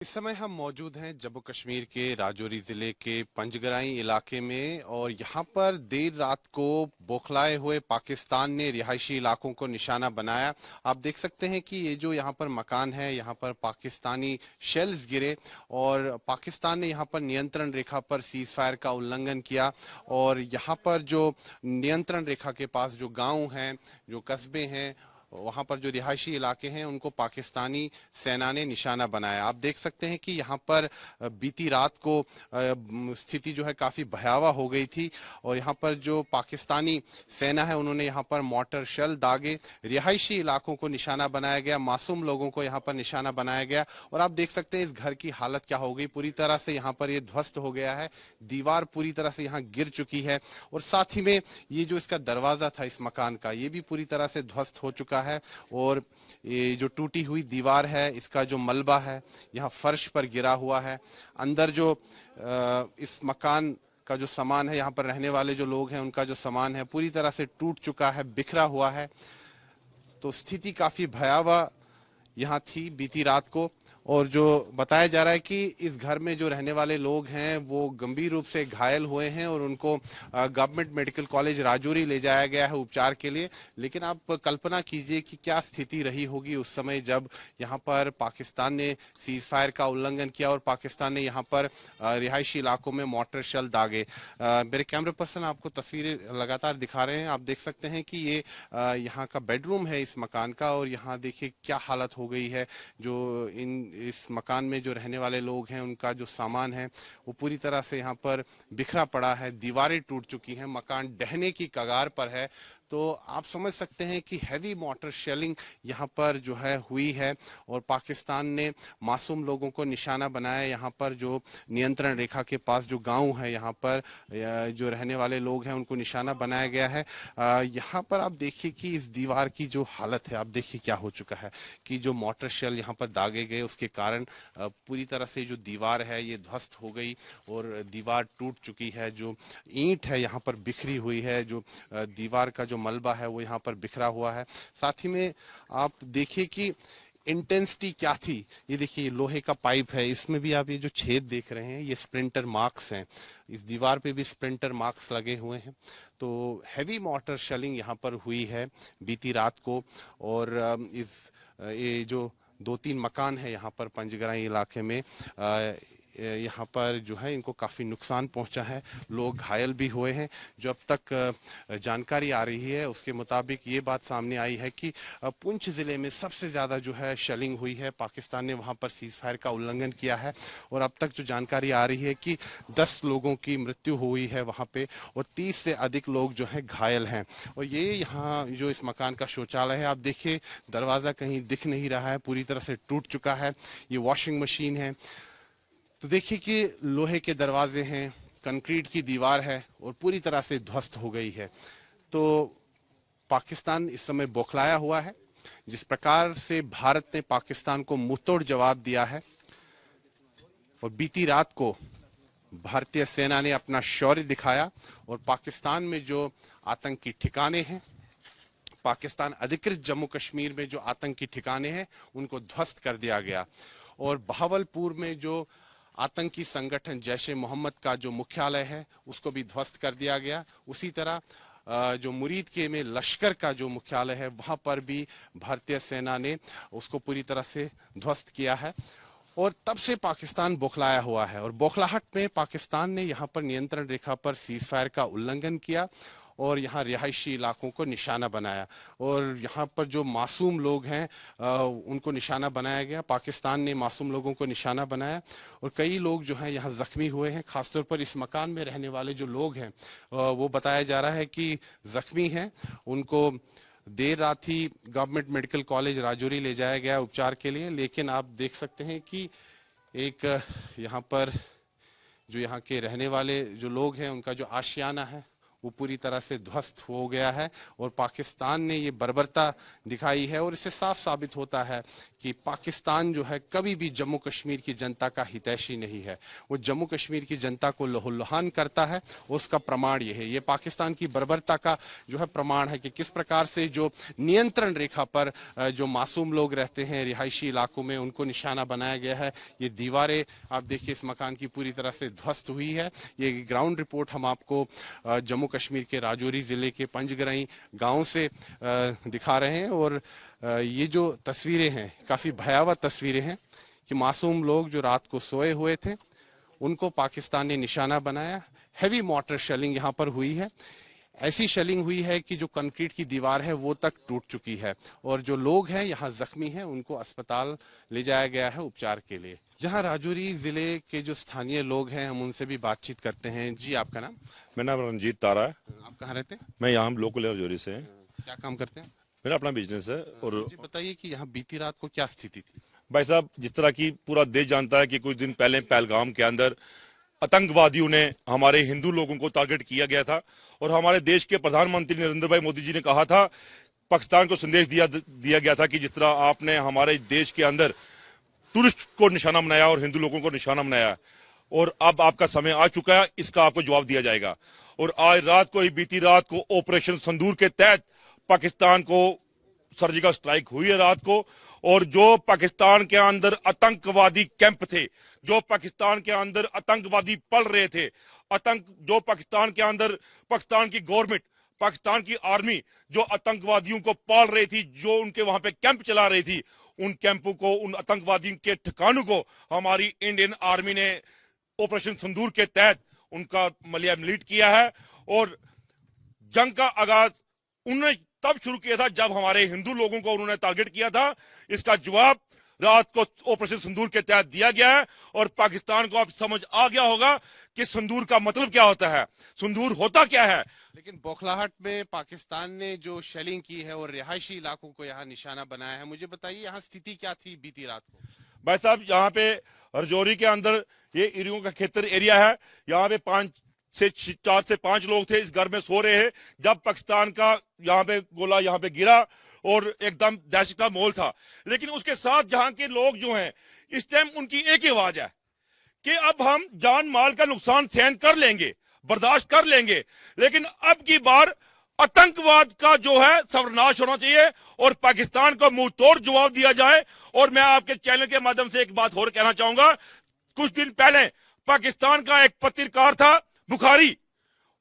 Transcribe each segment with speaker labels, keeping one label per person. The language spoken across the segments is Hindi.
Speaker 1: इस समय हम मौजूद हैं जम्मू कश्मीर के राजौरी जिले के पंजगराई इलाके में और यहाँ पर देर रात को बौखलाए हुए पाकिस्तान ने रिहायशी इलाकों को निशाना बनाया। आप देख सकते हैं कि ये जो यहाँ पर मकान है, यहाँ पर पाकिस्तानी शेल्स गिरे और पाकिस्तान ने यहाँ पर नियंत्रण रेखा पर सीज फायर का उल्लंघन किया और यहाँ पर जो नियंत्रण रेखा के पास जो गांव हैं, जो कस्बे हैं, वहां पर जो रिहायशी इलाके हैं उनको पाकिस्तानी सेना ने निशाना बनाया। आप देख सकते हैं कि यहाँ पर बीती रात को स्थिति जो है काफी भयावह हो गई थी और यहाँ पर जो पाकिस्तानी सेना है उन्होंने यहाँ पर मोर्टर शेल दागे, रिहायशी इलाकों को निशाना बनाया गया, मासूम लोगों को यहाँ पर निशाना बनाया गया। और आप देख सकते हैं इस घर की हालत क्या हो गई, पूरी तरह से यहाँ पर ये ध्वस्त हो गया है, दीवार पूरी तरह से यहाँ गिर चुकी है और साथ ही में ये जो इसका दरवाजा था इस मकान का, ये भी पूरी तरह से ध्वस्त हो चुका है और ये जो टूटी हुई दीवार है, इसका जो मलबा है यहाँ फर्श पर गिरा हुआ है। अंदर जो इस मकान का जो सामान है, यहाँ पर रहने वाले जो लोग हैं उनका जो सामान है पूरी तरह से टूट चुका है, बिखरा हुआ है। तो स्थिति काफी भयावह यहाँ थी बीती रात को और जो बताया जा रहा है कि इस घर में जो रहने वाले लोग हैं वो गंभीर रूप से घायल हुए हैं और उनको गवर्नमेंट मेडिकल कॉलेज राजौरी ले जाया गया है उपचार के लिए। लेकिन आप कल्पना कीजिए कि क्या स्थिति रही होगी उस समय जब यहाँ पर पाकिस्तान ने सीज फायर का उल्लंघन किया और पाकिस्तान ने यहाँ पर रिहायशी इलाकों में मोर्टर शेल दागे। मेरे कैमरे पर्सन आपको तस्वीरें लगातार दिखा रहे हैं। आप देख सकते हैं कि ये यहाँ का बेडरूम है इस मकान का और यहाँ देखिए क्या हालत हो गई है। जो इस मकान में जो रहने वाले लोग हैं उनका जो सामान है वो पूरी तरह से यहाँ पर बिखरा पड़ा है, दीवारें टूट चुकी हैं, मकान ढहने की कगार पर है। तो आप समझ सकते हैं कि हैवी मोर्टर शेलिंग यहाँ पर जो है हुई है और पाकिस्तान ने मासूम लोगों को निशाना बनाया। यहाँ पर जो नियंत्रण रेखा के पास जो गांव है, यहाँ पर जो रहने वाले लोग हैं उनको निशाना बनाया गया है। यहाँ पर आप देखिए कि इस दीवार की जो हालत है, आप देखिए क्या हो चुका है कि जो मोर्टर शेल यहाँ पर दागे गए उसके कारण पूरी तरह से जो दीवार है ये ध्वस्त हो गई और दीवार टूट चुकी है। जो ईंट है यहाँ पर बिखरी हुई है, जो दीवार का जो मलबा है वो यहाँ पर बिखरा हुआ है। साथ ही में आप देखिए कि इंटेंसिटी क्या थी। ये देखिए लोहे का पाइप है, इसमें भी आप ये जो छेद देख रहे हैं ये स्प्लिंटर मार्क्स हैं, इस दीवार पे भी स्प्लिंटर मार्क्स लगे हुए हैं। तो हैवी मोर्टर शेलिंग यहाँ पर हुई है बीती रात को और ये जो 2-3 मकान है यहाँ पर पंजगराई इलाके में, यहाँ पर जो है इनको काफ़ी नुकसान पहुंचा है, लोग घायल भी हुए हैं। जो अब तक जानकारी आ रही है उसके मुताबिक ये बात सामने आई है कि पुंछ ज़िले में सबसे ज़्यादा जो है शेलिंग हुई है, पाकिस्तान ने वहाँ पर सीज फायर का उल्लंघन किया है और अब तक जो जानकारी आ रही है कि 10 लोगों की मृत्यु हुई है वहाँ पे और 30 से अधिक लोग जो है घायल हैं। और ये यहाँ जो इस मकान का शौचालय है, आप देखिए दरवाज़ा कहीं दिख नहीं रहा है, पूरी तरह से टूट चुका है। ये वॉशिंग मशीन है, तो देखिए कि लोहे के दरवाजे हैं, कंक्रीट की दीवार है और पूरी तरह से ध्वस्त हो गई है। तो पाकिस्तान इस समय बौखलाया हुआ है। जिस प्रकार से भारत ने पाकिस्तान को मुंहतोड़ जवाब दिया है और बीती रात को भारतीय सेना ने अपना शौर्य दिखाया और पाकिस्तान में जो आतंकी ठिकाने हैं, पाकिस्तान अधिकृत जम्मू कश्मीर में जो आतंकी ठिकाने हैं उनको ध्वस्त कर दिया गया और बहावलपुर में जो आतंकी संगठन जैश ए मोहम्मद का जो मुख्यालय है उसको भी ध्वस्त कर दिया गया। उसी तरह जो मुरीद के में लश्कर का जो मुख्यालय है वहां पर भी भारतीय सेना ने उसको पूरी तरह से ध्वस्त किया है और तब से पाकिस्तान बौखलाया हुआ है। और बौखलाहट में पाकिस्तान ने यहाँ पर नियंत्रण रेखा पर सीज फायर का उल्लंघन किया और यहाँ रिहायशी इलाकों को निशाना बनाया और यहाँ पर जो मासूम लोग हैं उनको निशाना बनाया गया। पाकिस्तान ने मासूम लोगों को निशाना बनाया और कई लोग जो हैं यहाँ जख्मी हुए हैं। खासतौर पर इस मकान में रहने वाले जो लोग हैं वो बताया जा रहा है कि जख्मी हैं। उनको देर रात ही गवर्नमेंट मेडिकल कॉलेज राजौरी ले जाया गया उपचार के लिए। लेकिन आप देख सकते हैं कि एक यहाँ पर जो यहाँ के रहने वाले जो लोग हैं उनका जो आशियाना है वो पूरी तरह से ध्वस्त हो गया है और पाकिस्तान ने ये बर्बरता दिखाई है। और इससे साफ साबित होता है कि पाकिस्तान जो है कभी भी जम्मू कश्मीर की जनता का हितैषी नहीं है। वो जम्मू कश्मीर की जनता को लहूलुहान करता है, उसका प्रमाण ये है। ये पाकिस्तान की बर्बरता का जो है प्रमाण है कि किस प्रकार से जो नियंत्रण रेखा पर जो मासूम लोग रहते हैं रिहायशी इलाकों में, उनको निशाना बनाया गया है। ये दीवारें आप देखिए इस मकान की पूरी तरह से ध्वस्त हुई है। ये ग्राउंड रिपोर्ट हम आपको जम्मू कश्मीर के राजौरी जिले के पंजगराई गांव से दिखा रहे हैं। और ये जो तस्वीरें हैं काफी भयावह तस्वीरें हैं कि मासूम लोग जो रात को सोए हुए थे उनको पाकिस्तान ने निशाना बनाया। हैवी मॉर्टर शेलिंग यहाँ पर हुई है। ऐसी शेलिंग हुई है कि जो कंक्रीट की दीवार है वो तक टूट चुकी है और जो लोग हैं यहाँ जख्मी हैं उनको अस्पताल ले जाया गया है उपचार के लिए। यहाँ राजौरी जिले के जो स्थानीय लोग हैं हम उनसे भी बातचीत करते हैं। जी, आपका नाम?
Speaker 2: मेरा नाम रंजीत तारा है।
Speaker 1: आप कहाँ रहते हैं?
Speaker 2: मैं यहाँ लोकल राजौरी से हैं।
Speaker 1: क्या काम करते हैं?
Speaker 2: मेरा अपना बिजनेस है। और
Speaker 1: मुझे बताइए कि यहाँ बीती रात को क्या स्थिति थी?
Speaker 2: भाई साहब, जिस तरह की पूरा देश जानता है कि कुछ दिन पहले पहलगाम के अंदर आतंकवादियों ने हमारे हिंदू लोगों को टारगेट किया गया था और हमारे देश के प्रधानमंत्री नरेंद्र भाई मोदी जी ने कहा था, पाकिस्तान को संदेश दिया गया था कि जिस तरह आपने हमारे देश के अंदर टूरिस्ट को निशाना बनाया और हिंदू लोगों को निशाना बनाया, और अब आपका समय आ चुका है, इसका आपको जवाब दिया जाएगा। और आज रात को ही, बीती रात को ऑपरेशन संदूर के तहत पाकिस्तान को सर्जिकल स्ट्राइक हुई है रात को। और जो पाकिस्तान के अंदर आतंकवादी कैंप थे, जो पाकिस्तान के अंदर आतंकवादी पल रहे थे, जो पाकिस्तान के अंदर पाकिस्तान की गवर्नमेंट, पाकिस्तान की आर्मी जो आतंकवादियों को पाल रही थी, जो उनके वहां पे कैंप चला रही थी, उन कैंपों को, उन आतंकवादियों के ठिकानों को हमारी इंडियन आर्मी ने ऑपरेशन संदूर के तहत उनका मलियामलीट किया है। और जंग का आगाज उन्होंने तब शुरू किया था जब हमारे हिंदू लोगों को उन्होंने टारगेट किया था। इसका जवाब रात को ऑपरेशन संदूर के तहत दिया गया है और पाकिस्तान को अब समझ आ गया होगा कि संदूर का मतलब क्या होता है, संदूर होता क्या है।
Speaker 1: लेकिन बौखलाहट में पाकिस्तान ने जो शेलिंग की है और रिहायशी इलाकों को यहाँ निशाना बनाया है, मुझे बताइए यहाँ स्थिति क्या थी बीती रात को?
Speaker 2: भाई साहब, यहाँ पे राजौरी के अंदर ये इरियों का खेतर एरिया है। यहाँ पे 4 से 5 लोग थे, इस घर में सो रहे हैं जब पाकिस्तान का यहाँ पे गोला यहाँ पे गिरा और एकदम दहशत का माहौल था। लेकिन उसके साथ जहां के लोग जो हैं इस टाइम उनकी एक ही आवाज है कि अब हम जान माल का नुकसान सहन कर लेंगे, बर्दाश्त कर लेंगे, लेकिन अब की बार आतंकवाद का जो है सर्वनाश होना चाहिए और पाकिस्तान को मुंह तोड़ जवाब दिया जाए। और मैं आपके चैनल के माध्यम से एक बात और कहना चाहूंगा, कुछ दिन पहले पाकिस्तान का एक पत्रकार था बुखारी,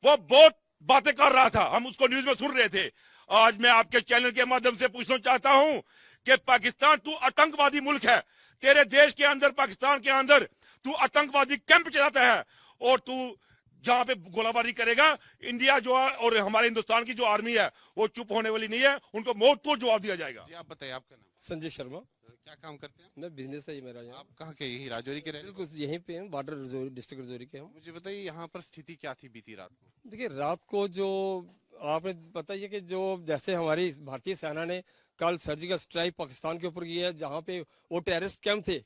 Speaker 2: वो बहुत बातें कर रहा था, हम उसको न्यूज में सुन रहे थे। आज मैं आपके चैनल के माध्यम से पूछना चाहता हूं कि पाकिस्तान, तू आतंकवादी मुल्क है, तेरे देश के अंदर, पाकिस्तान के अंदर तू आतंकवादी कैंप चलाता है और तू जहां पे गोलाबारी करेगा, इंडिया जो है और हमारे हिंदुस्तान की जो आर्मी है वो चुप होने वाली नहीं है, उनको मौत तोड़ जवाब दिया जाएगा।
Speaker 1: जी, आप बताइए, आपका नाम?
Speaker 3: संजय शर्मा।
Speaker 1: क्या काम करते हैं?
Speaker 3: मैं बिजनेस है ये मेरा यहाँ।
Speaker 1: आप कहाँ के? यही राजौरी के?
Speaker 3: बिल्कुल यहीं पे हैं, बॉर्डर डिस्ट्रिक्ट राजौरी के हम।
Speaker 1: मुझे बताइए यहाँ पर स्थिति क्या थी बीती रात को?
Speaker 3: देखिए, रात को जो आपने बताइए कि जो जैसे हमारी भारतीय सेना ने कल सर्जिकल स्ट्राइक पाकिस्तान के ऊपर की है, जहाँ पे वो टेररिस्ट कैंप थे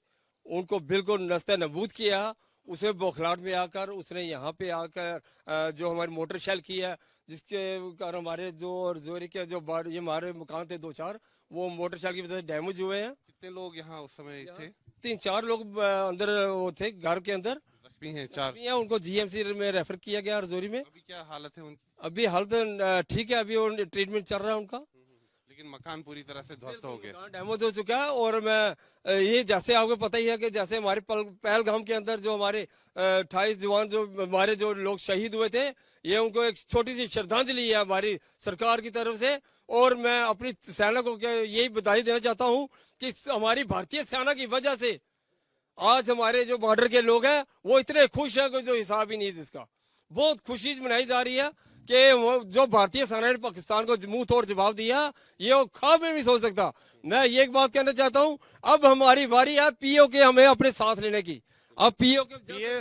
Speaker 3: उनको बिल्कुल नस्ते नबूद किया। उसे बौखलाहट में आकर उसने यहाँ पे आकर जो हमारी मोटर शेल की है, जिसके कारण हमारे जो राजौरी के जो ये हमारे मकान थे 2-4, वो मोटर शेल की वजह से डैमेज हुए हैं।
Speaker 1: कितने लोग यहाँ उस समय थे?
Speaker 3: 3-4 लोग अंदर वो थे, घर के अंदर
Speaker 1: जख्मी हैं 4?
Speaker 3: उनको जीएमसी में रेफर किया गया राजौरी में।
Speaker 1: अभी क्या हालत है उनकी?
Speaker 3: अभी हालत ठीक है, अभी ट्रीटमेंट चल रहा है उनका।
Speaker 1: लेकिन मकान पूरी तरह से ध्वस्त हो गया,
Speaker 3: डैमेज हो चुका है। और मैं ये जैसे आपको पता ही है कि जैसे हमारे पहलगाम के अंदर जो हमारे 28 जवान जो हमारे जो लोग शहीद हुए थे, ये उनको एक छोटी सी श्रद्धांजलि है हमारी सरकार की तरफ से। और मैं अपनी सेना को यही बधाई देना चाहता हूँ कि हमारी भारतीय सेना की वजह से आज हमारे जो बॉर्डर के लोग हैं वो इतने खुश हैं कि जो हिसाब ही नहीं है जिसका। बहुत खुशी मनाई जा रही है कि वो जो भारतीय सेना ने पाकिस्तान को मुंह तोड़ जवाब दिया, ये वो ख्वाब में भी सोच सकता। मैं ये एक बात कहना चाहता हूँ, अब हमारी बारी है पीओ के हमें अपने साथ लेने की। अब पीओ के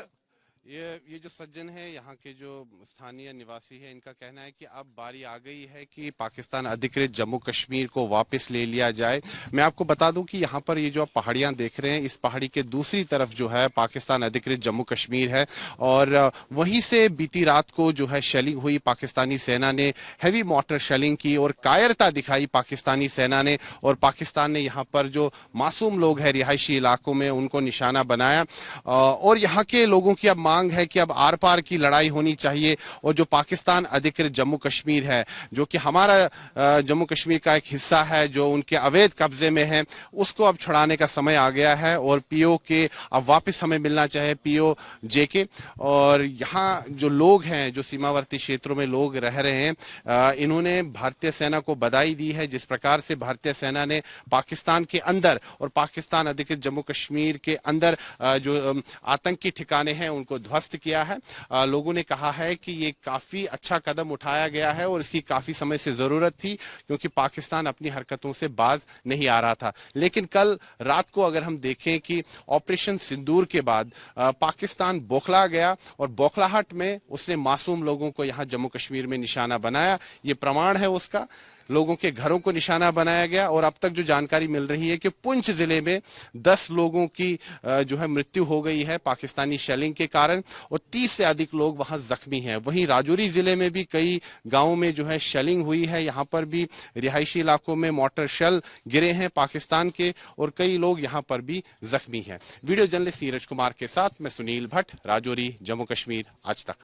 Speaker 1: ये जो सज्जन है, यहाँ के जो स्थानीय निवासी है, इनका कहना है कि अब बारी आ गई है कि पाकिस्तान अधिकृत जम्मू कश्मीर को वापस ले लिया जाए। मैं आपको बता दूं कि यहाँ पर ये जो आप पहाड़ियां देख रहे हैं, इस पहाड़ी के दूसरी तरफ जो है पाकिस्तान अधिकृत जम्मू कश्मीर है और वहीं से बीती रात को जो है शेलिंग हुई। पाकिस्तानी सेना ने हैवी मोर्टर शेलिंग की और कायरता दिखाई पाकिस्तानी सेना ने, और पाकिस्तान ने यहाँ पर जो मासूम लोग हैं रिहायशी इलाकों में उनको निशाना बनाया। और यहाँ के लोगों की अब मांग है कि अब आर पार की लड़ाई होनी चाहिए और जो पाकिस्तान अधिकृत जम्मू कश्मीर है, जो कि हमारा जम्मू कश्मीर का एक हिस्सा है, जो उनके अवैध कब्जे में है, उसको अब छुड़ाने का समय आ गया है और पीओ के अब वापस हमें मिलना चाहिए, पीओ जे के। और यहाँ जो लोग हैं, जो सीमावर्ती क्षेत्रों में लोग रह रहे हैं, इन्होंने भारतीय सेना को बधाई दी है। जिस प्रकार से भारतीय सेना ने पाकिस्तान के अंदर और पाकिस्तान अधिकृत जम्मू कश्मीर के अंदर जो आतंकी ठिकाने हैं उनको ध्वस्त किया है, लोगों ने कहा है कि ये काफी अच्छा कदम उठाया गया है और इसकी काफी समय से जरूरत थी, क्योंकि पाकिस्तान अपनी हरकतों से बाज नहीं आ रहा था। लेकिन कल रात को अगर हम देखें कि ऑपरेशन सिंदूर के बाद पाकिस्तान बौखला गया और बौखलाहट में उसने मासूम लोगों को यहाँ जम्मू कश्मीर में निशाना बनाया। ये प्रमाण है उसका। लोगों के घरों को निशाना बनाया गया और अब तक जो जानकारी मिल रही है कि पुंछ जिले में 10 लोगों की जो है मृत्यु हो गई है पाकिस्तानी शेलिंग के कारण और 30 से अधिक लोग वहां जख्मी हैं। वहीं राजौरी जिले में भी कई गांवों में जो है शेलिंग हुई है। यहां पर भी रिहायशी इलाकों में मोर्टर शेल गिरे हैं पाकिस्तान के और कई लोग यहां पर भी जख्मी हैं। वीडियो जर्नलिस्ट नीरज कुमार के साथ मैं सुनील भट्ट, राजौरी, जम्मू कश्मीर, आज तक।